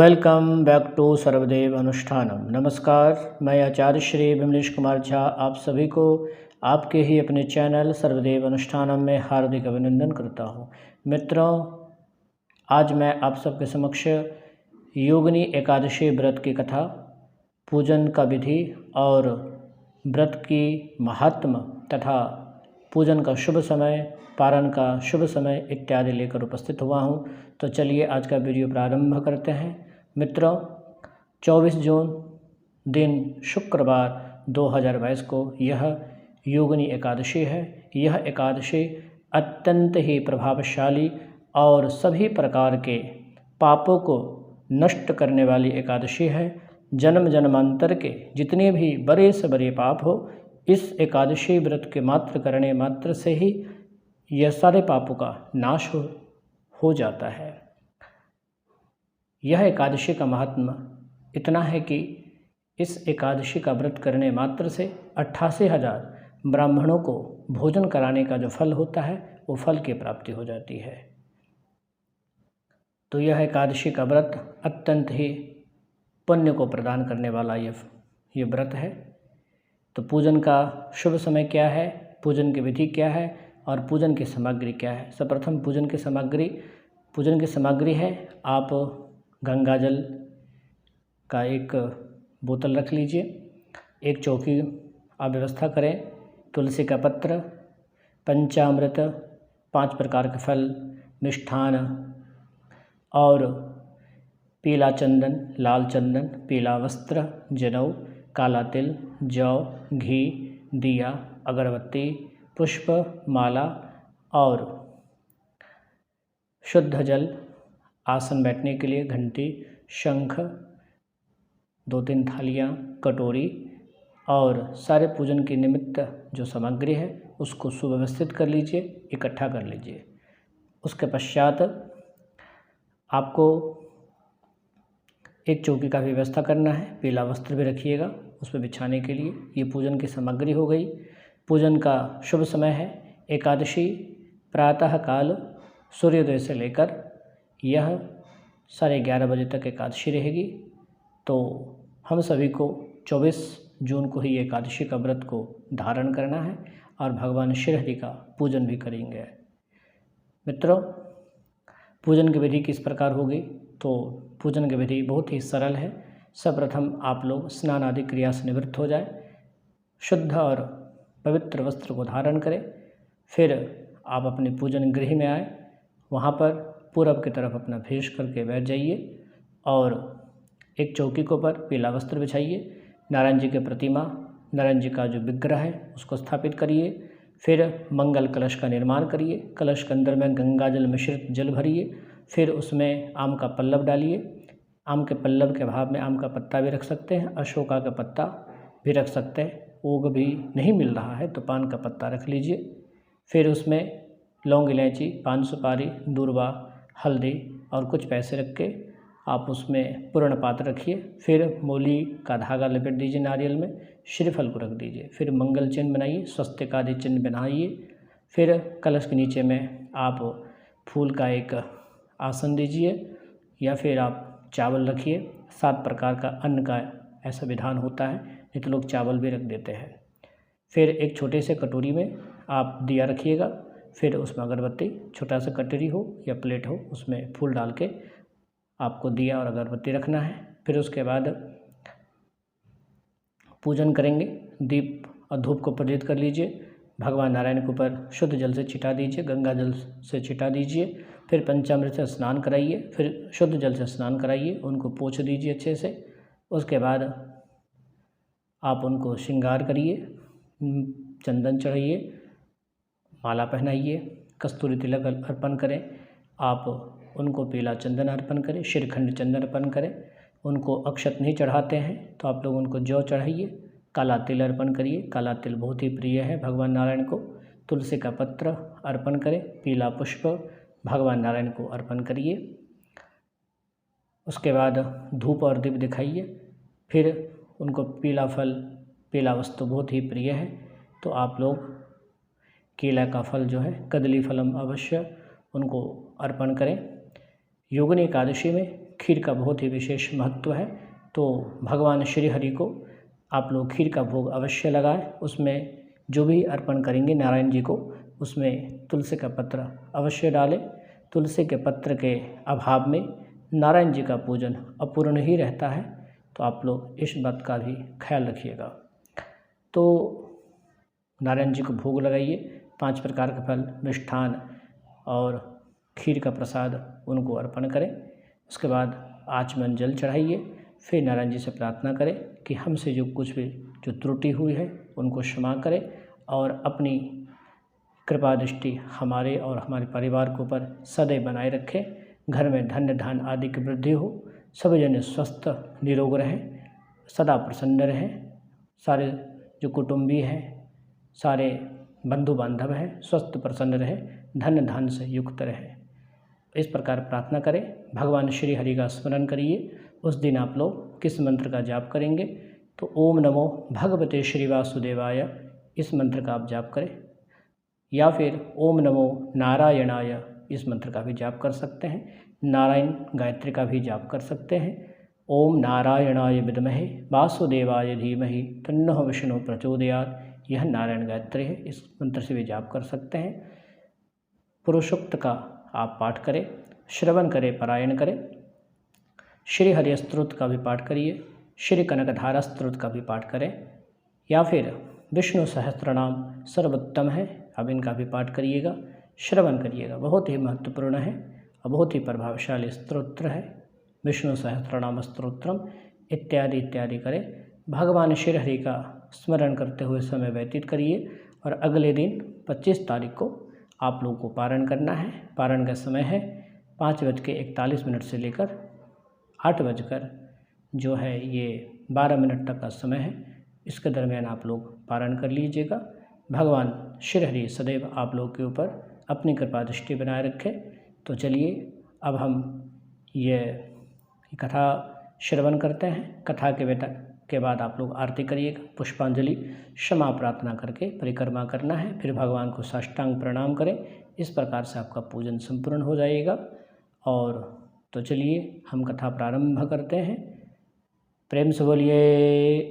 Welcome back to Sarvadev Anushthanam. नमस्कार, मैं आचार्य श्री विमलेश कुमार झा आप सभी को आपके ही अपने चैनल सर्वदेव अनुष्ठानम में हार्दिक अभिनंदन करता हूँ। मित्रों, आज मैं आप सबके समक्ष योगिनी एकादशी व्रत की कथा, पूजन का विधि और व्रत की महात्म तथा पूजन का शुभ समय, पारण का शुभ समय इत्यादि लेकर उपस्थित हुआ हूँ। तो चलिए आज का वीडियो प्रारंभ करते हैं। मित्रों, 24 जून दिन शुक्रवार 2022 को यह योगिनी एकादशी है। यह एकादशी अत्यंत ही प्रभावशाली और सभी प्रकार के पापों को नष्ट करने वाली एकादशी है। जन्म जन्मांतर के जितने भी बड़े से बड़े पाप हो, इस एकादशी व्रत के मात्र करने मात्र से ही यह सारे पापों का नाश हो जाता है। यह एकादशी का महात्मा इतना है कि इस एकादशी का व्रत करने मात्र से 88,000 ब्राह्मणों को भोजन कराने का जो फल होता है वो फल की प्राप्ति हो जाती है। तो यह एकादशी का व्रत अत्यंत ही पुण्य को प्रदान करने वाला ये व्रत है। तो पूजन का शुभ समय क्या है, पूजन की विधि क्या है और पूजन की सामग्री क्या है। सर्वप्रथम पूजन की सामग्री है, आप गंगा जल का एक बोतल रख लीजिए, एक चौकी आप व्यवस्था करें, तुलसी का पत्र, पंचामृत, 5 प्रकार के फल, मिष्ठान और पीला चंदन, लाल चंदन, पीला वस्त्र, जनेऊ, काला तिल, जौ, घी, दिया, अगरबत्ती, पुष्प, माला और शुद्ध जल, आसन बैठने के लिए घंटी, शंख, 2-3 थालियाँ, कटोरी और सारे पूजन के निमित्त जो सामग्री है उसको सुव्यवस्थित कर लीजिए, इकट्ठा कर लीजिए। उसके पश्चात आपको एक चौकी का भी व्यवस्था करना है, पीला वस्त्र भी रखिएगा उस पर बिछाने के लिए। ये पूजन की सामग्री हो गई। पूजन का शुभ समय है एकादशी प्रातः काल सूर्योदय से लेकर यह 11:30 बजे तक एकादशी रहेगी। तो हम सभी को 24 जून को ही एकादशी का व्रत को धारण करना है और भगवान श्री हरि का पूजन भी करेंगे। मित्रों, पूजन की विधि किस प्रकार होगी? तो पूजन की विधि बहुत ही सरल है। सर्वप्रथम आप लोग स्नान आदि क्रिया से निवृत्त हो जाए, शुद्ध और पवित्र वस्त्र को धारण करें। फिर आप अपने पूजन गृह में आए, वहाँ पर पूरब की तरफ अपना फेस करके बैठ जाइए और एक चौकी के ऊपर पीला वस्त्र बिछाइए। नारायण जी की प्रतिमा, नारायण जी का जो विग्रह है उसको स्थापित करिए। फिर मंगल कलश का निर्माण करिए। कलश के अंदर में गंगा जल मिश्रित जल भरिए। फिर उसमें आम का पल्लव डालिए। आम के पल्लव के भाव में आम का पत्ता भी रख सकते हैं, अशोका का पत्ता भी रख सकते हैं। ओग भी नहीं मिल रहा है तो पान का पत्ता रख लीजिए। फिर उसमें लौंग, इलायची, पान सुपारी, दूर्वा, हल्दी और कुछ पैसे रख के आप उसमें पूर्ण पात्र रखिए। फिर मूली का धागा लपेट दीजिए नारियल में, श्रीफल को रख दीजिए। फिर मंगल चिन्ह बनाइए, स्वस्तिक आदि चिन्ह बनाइए। फिर कलश के नीचे में आप फूल का एक आसन दीजिए या फिर आप चावल रखिए। 7 प्रकार का अन्न का ऐसा विधान होता है, नहीं तो लोग चावल भी रख देते हैं। फिर एक छोटे से कटोरी में आप दिया रखिएगा। फिर उसमें अगरबत्ती, छोटा सा कटोरी हो या प्लेट हो उसमें फूल डाल के आपको दिया और अगरबत्ती रखना है। फिर उसके बाद पूजन करेंगे। दीप और धूप को प्रज्वलित कर लीजिए। भगवान नारायण के ऊपर शुद्ध जल से छिटा दीजिए, गंगा जल से छिटा दीजिए। फिर पंचामृत से स्नान कराइए, फिर शुद्ध जल से स्नान कराइए, उनको पोंछ दीजिए अच्छे से। उसके बाद आप उनको श्रृंगार करिए, चंदन चढ़ाइए, माला पहनाइए, कस्तूरी तिलक अर्पण करें। आप उनको पीला चंदन अर्पण करें, श्रीखंड चंदन अर्पण करें। उनको अक्षत नहीं चढ़ाते हैं तो आप लोग उनको जौ चढ़ाइए। काला तिल अर्पण करिए, काला तिल बहुत ही प्रिय है भगवान नारायण को। तुलसी का पत्र अर्पण करें, पीला पुष्प भगवान नारायण को अर्पण करिए। उसके बाद धूप और दीप दिखाइए। फिर उनको पीला फल, पीला वस्तु बहुत ही प्रिय है तो आप लोग केला का फल जो है, कदली फलम अवश्य उनको अर्पण करें। योगिनी एकादशी में खीर का बहुत ही विशेष महत्व है। तो भगवान श्री हरि को आप लोग खीर का भोग अवश्य लगाएं। उसमें जो भी अर्पण करेंगे नारायण जी को, उसमें तुलसी का पत्र अवश्य डालें। तुलसी के पत्र के अभाव में नारायण जी का पूजन अपूर्ण ही रहता है, तो आप लोग इस बात का भी ख्याल रखिएगा। तो नारायण जी को भोग लगाइए, 5 प्रकार के फल, मिष्ठान और खीर का प्रसाद उनको अर्पण करें। उसके बाद आचमन जल चढ़ाइए। फिर नारायण जी से प्रार्थना करें कि हमसे जो कुछ भी जो त्रुटि हुई है उनको क्षमा करें और अपनी कृपा दृष्टि हमारे और हमारे परिवार के ऊपर सदैव बनाए रखें। घर में धन धान आदि की वृद्धि हो, सभी जन स्वस्थ निरोग रहें, सदा प्रसन्न रहें, सारे जो कुटुंबी हैं, सारे बंधु बांधव हैं, स्वस्थ प्रसन्न रहे, धन धान से युक्त रहे। इस प्रकार प्रार्थना करें। भगवान श्री हरि का स्मरण करिए। उस दिन आप लोग किस मंत्र का जाप करेंगे? तो ओम नमो भगवते श्री वासुदेवाय, इस मंत्र का आप जाप करें, या फिर ओम नमो नारायणाय, इस मंत्र का भी जाप कर सकते हैं। नारायण गायत्री का भी जाप कर सकते हैं। ओम नारायणाय विद्महे वासुदेवाय धीमहि तन्नः विष्णु प्रचोदयात्, यह नारायण गायत्री है। इस मंत्र से भी जाप कर सकते हैं। पुरुषोक्त का आप पाठ करें, श्रवण करें, पारायण करें। श्री हरि स्तोत्र का भी पाठ करिए, श्री कनकधारा स्तोत्र का भी पाठ करें, या फिर विष्णु सहस्त्रनाम सर्वोत्तम है, अब इनका भी पाठ करिएगा, श्रवण करिएगा। बहुत ही महत्वपूर्ण है और बहुत ही प्रभावशाली स्तोत्र है। विष्णु सहस्त्रनाम स्तोत्रम इत्यादि इत्यादि करें। भगवान श्री हरि का स्मरण करते हुए समय व्यतीत करिए। और अगले दिन 25 तारीख को आप लोगों को पारण करना है। पारण का समय है 5:41 से लेकर 8 जो है ये 12 मिनट तक का समय है। इसके दरमियान आप लोग पारण कर लीजिएगा। भगवान श्री हरि सदैव आप लोग के ऊपर अपनी कृपा दृष्टि बनाए रखे। तो चलिए अब हम ये कथा श्रवण करते हैं। कथा के बाद आप लोग आरती करिएगा, पुष्पांजलि क्षमा प्रार्थना करके परिक्रमा करना है। फिर भगवान को साष्टांग प्रणाम करें। इस प्रकार से आपका पूजन संपूर्ण हो जाएगा। और तो चलिए हम कथा प्रारंभ करते हैं। प्रेम से बोलिए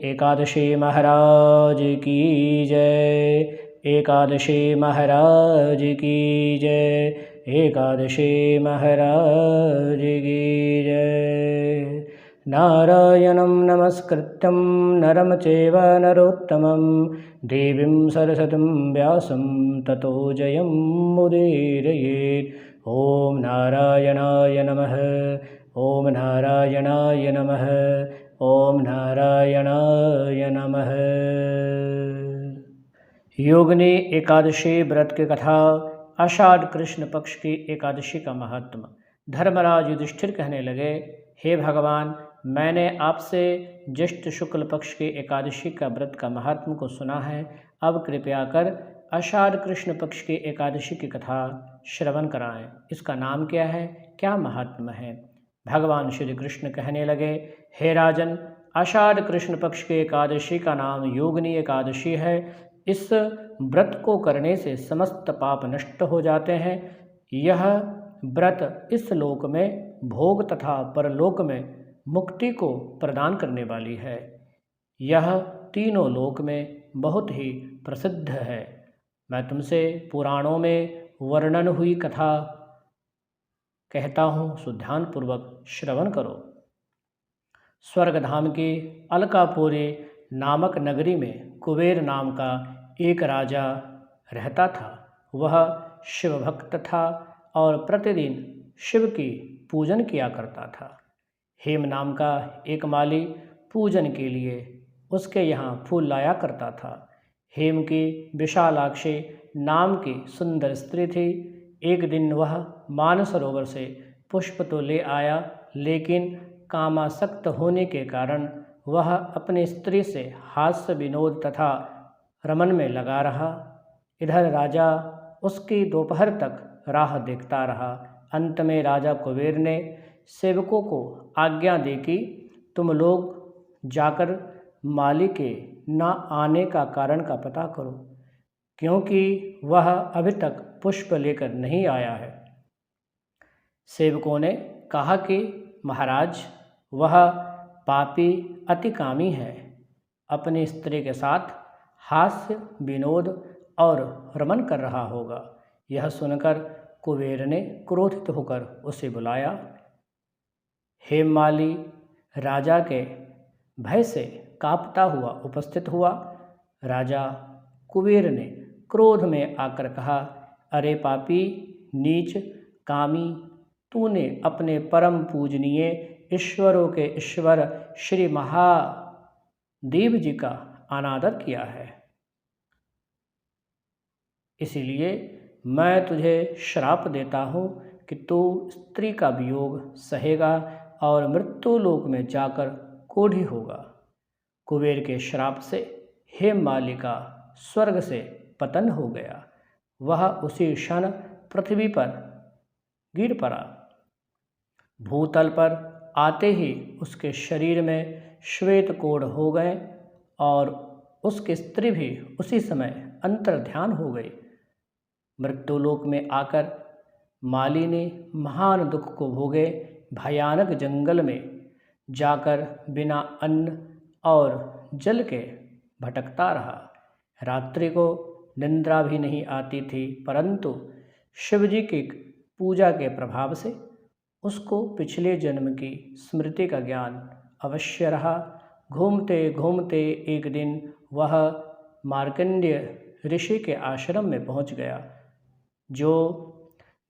एकादशी महाराज की जय, एकादशी महाराज की जय, एकादशी महाराज की जय। नारायणं नमस्कृत्यं नरं चैव नरोत्तमं देवीं सरस्वतीं व्यासं ततो जयमुदीरयेत्। ओम नारायणाय नमः, ओम नारायणाय नमः, ओम नारायणाय नमः। योगिनी एकादशी व्रत की कथा। आषाढ़ कृष्ण पक्ष की एकादशी का महात्म। धर्मराज युधिष्ठिर कहने लगे, हे भगवान, मैंने आपसे ज्येष्ठ शुक्ल पक्ष की एकादशी का व्रत का महात्म को सुना है। अब कृपया कर आषाढ़ कृष्ण पक्ष की एकादशी की कथा श्रवण कराएं। इसका नाम क्या है, क्या महात्म है? भगवान श्री कृष्ण कहने लगे, हे राजन, आषाढ़ कृष्ण पक्ष की एकादशी का नाम योगिनी एकादशी है। इस व्रत को करने से समस्त पाप नष्ट हो जाते हैं। यह व्रत इस लोक में भोग तथा परलोक में मुक्ति को प्रदान करने वाली है। यह तीनों लोक में बहुत ही प्रसिद्ध है। मैं तुमसे पुराणों में वर्णन हुई कथा कहता हूँ, सो ध्यानपूर्वक श्रवण करो। स्वर्गधाम की अलकापुरी नामक नगरी में कुबेर नाम का एक राजा रहता था। वह शिव भक्त था और प्रतिदिन शिव की पूजन किया करता था। हेम नाम का एक माली पूजन के लिए उसके यहाँ फूल लाया करता था। हेम की विशालाक्षी नाम की सुंदर स्त्री थी। एक दिन वह मानसरोवर से पुष्प तो ले आया, लेकिन कामासक्त होने के कारण वह अपनी स्त्री से हास्य विनोद तथा रमन में लगा रहा। इधर राजा उसकी दोपहर तक राह देखता रहा। अंत में राजा कुबेर ने सेवकों को आज्ञा दी कि तुम लोग जाकर माली के न आने का कारण का पता करो, क्योंकि वह अभी तक पुष्प लेकर नहीं आया है। सेवकों ने कहा कि महाराज, वह पापी अतिकामी है, अपनी स्त्री के साथ हास्य विनोद और रमन कर रहा होगा। यह सुनकर कुबेर ने क्रोधित होकर उसे बुलाया। हेममाली राजा के भय से कांपता हुआ उपस्थित हुआ। राजा कुबेर ने क्रोध में आकर कहा, अरे पापी, नीच, कामी, तूने अपने परम पूजनीय ईश्वरों के ईश्वर श्री महादेव जी का अनादर किया है। इसीलिए मैं तुझे श्राप देता हूँ कि तू स्त्री का वियोग सहेगा और मृत्युलोक में जाकर कोढ़ी होगा। कुबेर के श्राप से हेममाली का स्वर्ग से पतन हो गया। वह उसी क्षण पृथ्वी पर गिर पड़ा। भूतल पर आते ही उसके शरीर में श्वेत कोढ़ हो गए और उसकी स्त्री भी उसी समय अंतर्ध्यान हो गई। मृत्युलोक में आकर माली ने महान दुख को भोगे भयानक जंगल में जाकर बिना अन्न और जल के भटकता रहा। रात्रि को निद्रा भी नहीं आती थी, परंतु शिवजी की पूजा के प्रभाव से उसको पिछले जन्म की स्मृति का ज्ञान अवश्य रहा। घूमते घूमते एक दिन वह मार्कंडेय ऋषि के आश्रम में पहुंच गया, जो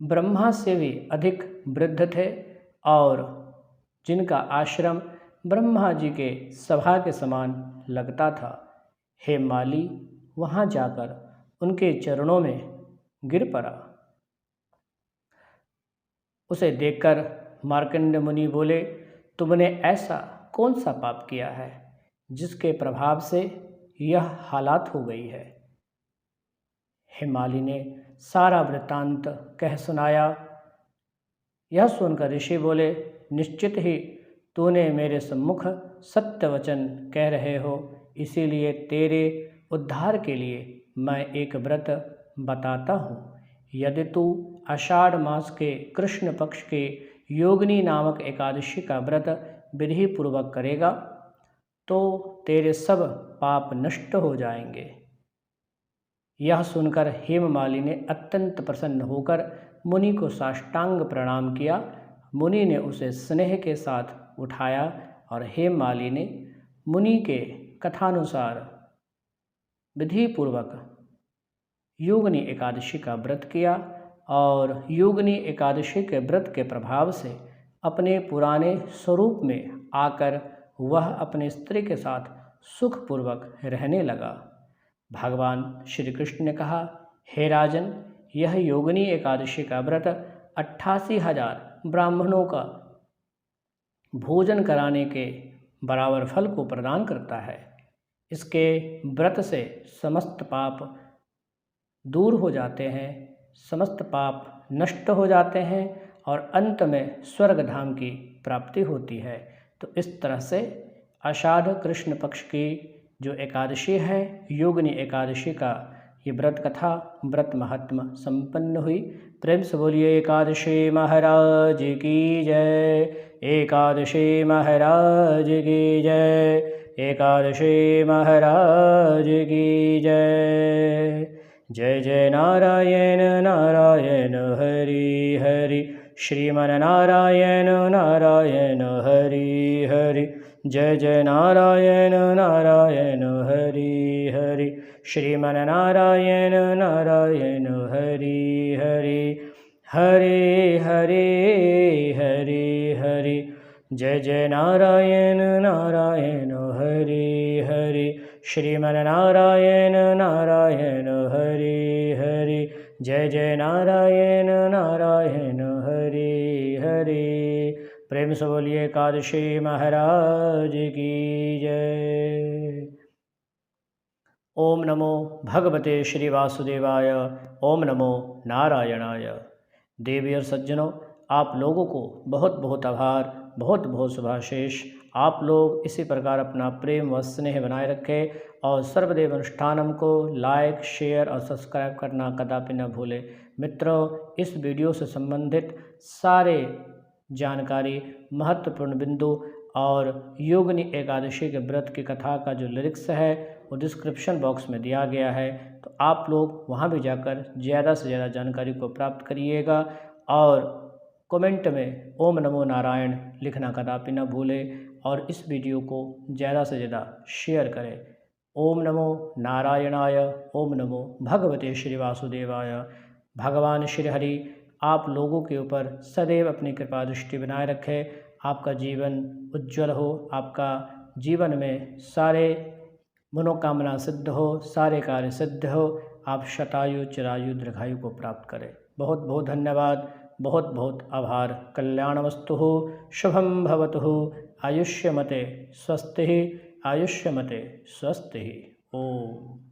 ब्रह्मा से भी अधिक वृद्ध थे और जिनका आश्रम ब्रह्मा जी के सभा के समान लगता था। हेममाली वहाँ जाकर उनके चरणों में गिर पड़ा। उसे देखकर मार्कंडेय मुनि बोले, तुमने ऐसा कौन सा पाप किया है जिसके प्रभाव से यह हालात हो गई है। हेममाली ने सारा वृत्तांत कह सुनाया। यह सुनकर ऋषि बोले, निश्चित ही तूने मेरे सम्मुख सत्य वचन कह रहे हो, इसीलिए तेरे उद्धार के लिए मैं एक व्रत बताता हूँ। यदि तू आषाढ़ मास के कृष्ण पक्ष के योगिनी नामक एकादशी का व्रत विधि पूर्वक करेगा तो तेरे सब पाप नष्ट हो जाएंगे। यह सुनकर हेममाली ने अत्यंत प्रसन्न होकर मुनि को साष्टांग प्रणाम किया। मुनि ने उसे स्नेह के साथ उठाया और हेममाली ने मुनि के कथानुसार विधि पूर्वक योगिनी एकादशी का व्रत किया और योगिनी एकादशी के व्रत के प्रभाव से अपने पुराने स्वरूप में आकर वह अपने स्त्री के साथ सुखपूर्वक रहने लगा। भगवान श्री कृष्ण ने कहा, हे राजन, यह योगिनी एकादशी का व्रत 88,000 ब्राह्मणों का भोजन कराने के बराबर फल को प्रदान करता है। इसके व्रत से समस्त पाप दूर हो जाते हैं, समस्त पाप नष्ट हो जाते हैं और अंत में स्वर्ग धाम की प्राप्ति होती है। तो इस तरह से आषाढ़ कृष्ण पक्ष की जो एकादशी है, योगिनी एकादशी का ये व्रत कथा, व्रत महात्मा संपन्न हुई। प्रेम से बोलिए एकादशी महाराज की जय, एकादशी महाराज की जय, एकादशी महाराज की जय। जय जय नारायण नारायण हरि हरि, श्रीमन्नारायण नारायण हरि हरि। जय जय नारायण नारायण हरि हरि, श्रीमन्नारायण नारायण हरि हरि। हरे हरे हरे हरे, जय जय नारायण नारायण हरि हरि, श्रीमन्नारायण नारायण हरि हरि। जय जय नारायण नारायण हरि हरि। प्रेम से बोलिए एकादशी महाराज की जय। ओम नमो भगवते श्री वासुदेवाय, ओम नमो नारायणाय। देवी और सज्जनों, आप लोगों को बहुत बहुत आभार, बहुत बहुत शुभाशीष। आप लोग इसी प्रकार अपना प्रेम व स्नेह बनाए रखें और सर्वदेव अनुष्ठानम को लाइक, शेयर और सब्सक्राइब करना कदापि न भूलें। मित्रों, इस वीडियो से संबंधित सारे जानकारी, महत्वपूर्ण बिंदु और योगिनी एकादशी के व्रत की कथा का जो लिरिक्स है वो डिस्क्रिप्शन बॉक्स में दिया गया है, तो आप लोग वहाँ भी जाकर ज़्यादा से ज़्यादा जानकारी को प्राप्त करिएगा और कमेंट में ओम नमो नारायण लिखना कदापि न भूलें और इस वीडियो को ज़्यादा से ज़्यादा शेयर करें। ओम नमो नारायणाय, ओम नमो भगवते श्री वासुदेवाय। भगवान श्री हरि आप लोगों के ऊपर सदैव अपनी कृपा दृष्टि बनाए रखे, आपका जीवन उज्जवल हो, आपका जीवन में सारे मनोकामना सिद्ध हो, सारे कार्य सिद्ध हो, आप शतायु चिरायु दीर्घायु को प्राप्त करें। बहुत बहुत धन्यवाद, बहुत बहुत आभार। कल्याणमस्तु हो, शुभम भवतु हो, आयुष्यमते स्वस्ति, आयुष्यमते स्वस्ति। ओम।